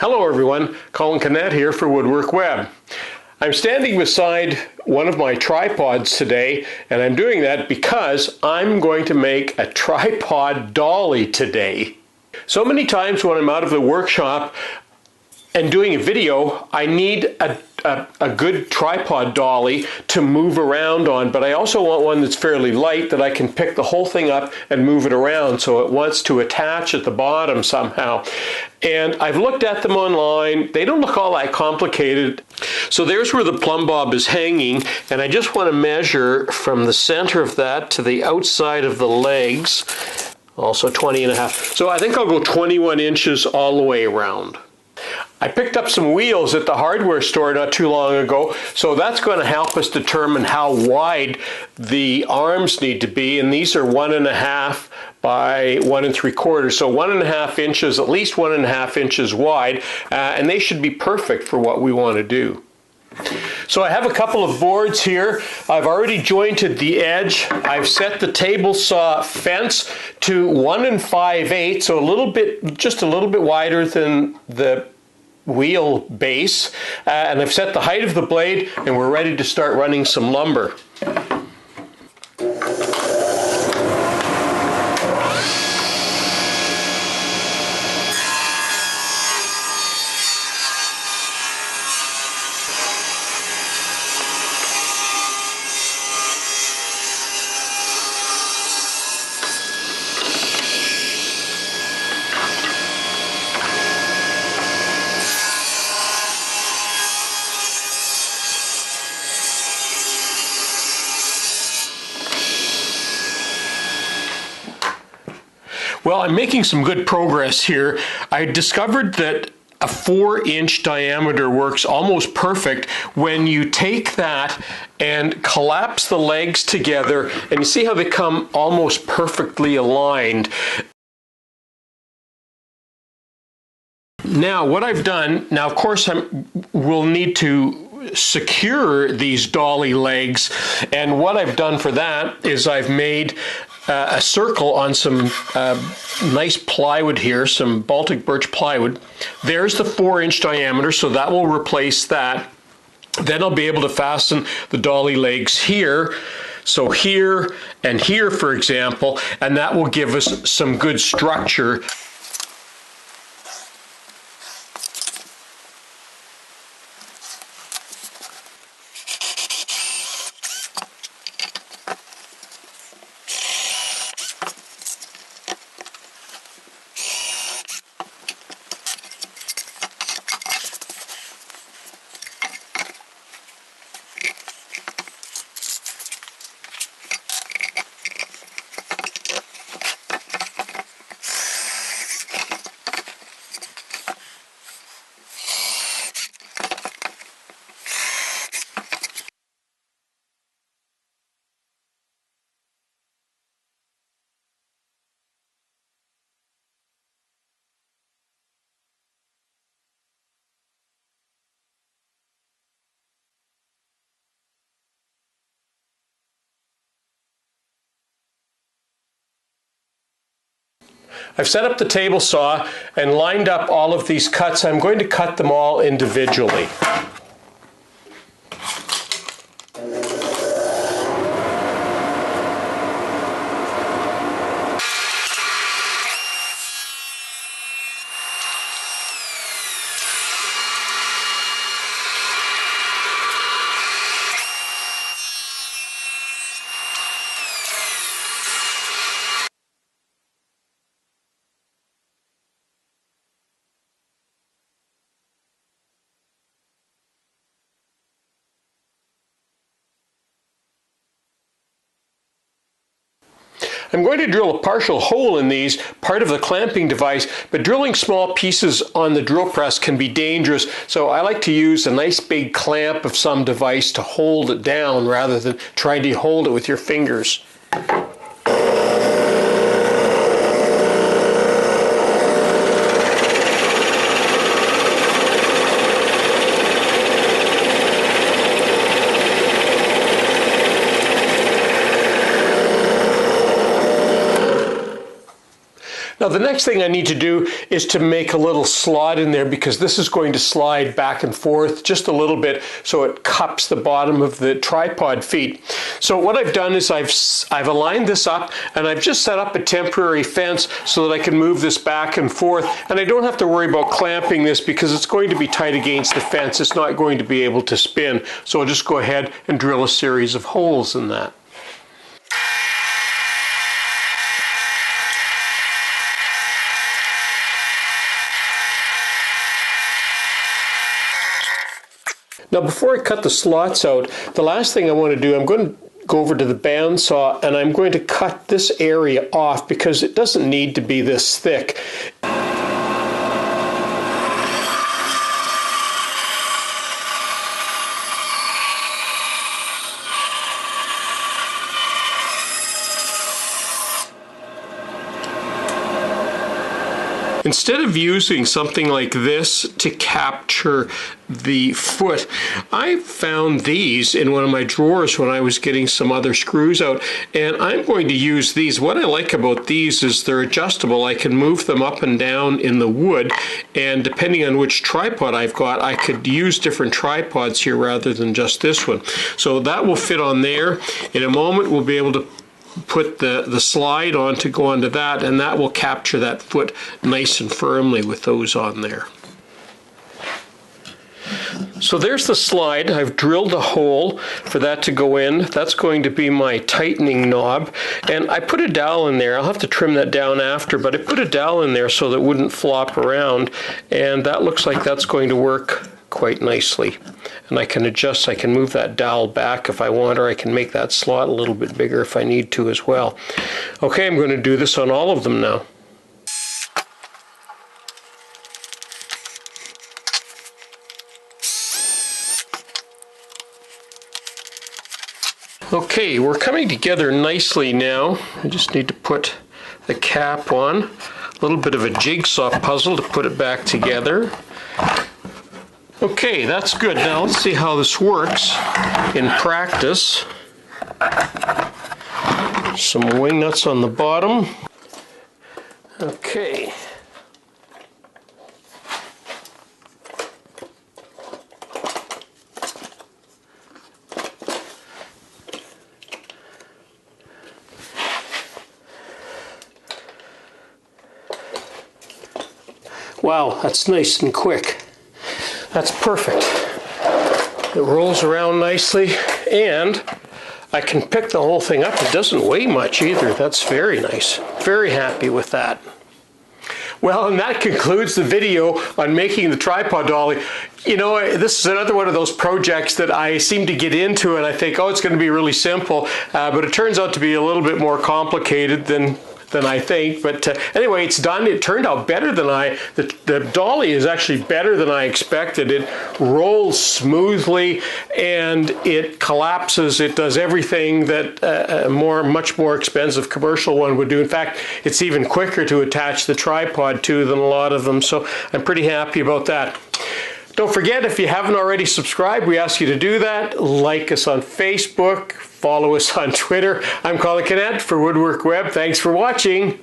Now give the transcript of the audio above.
Hello everyone, Colin Canet here for Woodwork Web. I'm standing beside one of my tripods today, and I'm doing that because I'm going to make a tripod dolly today. So many times when I'm out of the workshop and doing a video, I need a good tripod dolly to move around on, but I also want one that's fairly light that I can pick the whole thing up and move it around so it wants to attach at the bottom somehow. And I've looked at them online. They don't look all that complicated. So there's where the plumb bob is hanging, and I just want to measure from the center of that to the outside of the legs, also 20.5. So I think I'll go 21 inches all the way around. I picked up some wheels at the hardware store not too long ago, so that's going to help us determine how wide the arms need to be, and these are 1.5 by 1 3/4, so 1.5 inches, at least 1.5 inches wide, and they should be perfect for what we want to do. So I have a couple of boards here. I've already jointed the edge. I've set the table saw fence to 1 5/8, so just a little bit wider than the wheel base, and I've set the height of the blade, and we're ready to start running some lumber. Well, I'm making some good progress here. I discovered that a 4-inch diameter works almost perfect when you take that and collapse the legs together, and you see how they come almost perfectly aligned. Now, what I've done, now of course we'll need to secure these dolly legs, and what I've done for that is I've made a circle on some nice plywood here, some Baltic birch plywood. There's the 4-inch diameter, so that will replace that. Then I'll be able to fasten the dolly legs here, so here and here, for example, and that will give us some good structure. I've set up the table saw and lined up all of these cuts. I'm going to cut them all individually. I'm going to drill a partial hole in these, part of the clamping device, but drilling small pieces on the drill press can be dangerous, so I like to use a nice big clamp of some device to hold it down rather than trying to hold it with your fingers. Now the next thing I need to do is to make a little slot in there, because this is going to slide back and forth just a little bit so it cups the bottom of the tripod feet. So what I've done is I've aligned this up, and I've just set up a temporary fence so that I can move this back and forth, and I don't have to worry about clamping this because it's going to be tight against the fence. It's not going to be able to spin. So I'll just go ahead and drill a series of holes in that. Now before I cut the slots out, the last thing I want to do, I'm going to go over to the bandsaw and I'm going to cut this area off because it doesn't need to be this thick. Instead of using something like this to capture the foot, I found these in one of my drawers when I was getting some other screws out, and I'm going to use these. What I like about these is they're adjustable. I can move them up and down in the wood, and depending on which tripod I've got, I could use different tripods here rather than just this one. So that will fit on there. In a moment we'll be able to put the slide on to go onto that, and that will capture that foot nice and firmly with those on there. So there's the slide. I've drilled a hole for that to go in. That's going to be my tightening knob, and I put a dowel in there. I'll have to trim that down after, but I put a dowel in there so that it wouldn't flop around, and that looks like that's going to work quite nicely. And I can adjust, I can move that dowel back if I want, or I can make that slot a little bit bigger if I need to as well. Okay, I'm going to do this on all of them now. Okay, we're coming together nicely now. I just need to put the cap on. A little bit of a jigsaw puzzle to put it back together. Okay, that's good. Now let's see how this works in practice. Some wing nuts on the bottom. Okay. Wow, that's nice and quick. That's perfect. It rolls around nicely, and I can pick the whole thing up. It doesn't weigh much either. That's very nice. Very happy with that. Well, and that concludes the video on making the tripod dolly. You know, this is another one of those projects that I seem to get into and I think, oh, it's going to be really simple, but it turns out to be a little bit more complicated than I think. But anyway, it's done. It turned out better than the dolly is actually better than I expected. It rolls smoothly and it collapses. It does everything that a much more expensive commercial one would do. In fact, it's even quicker to attach the tripod to than a lot of them. So I'm pretty happy about that. Don't forget, if you haven't already subscribed, we ask you to do that. Like us on Facebook, follow us on Twitter. I'm Colin Canet for Woodwork Web. Thanks for watching.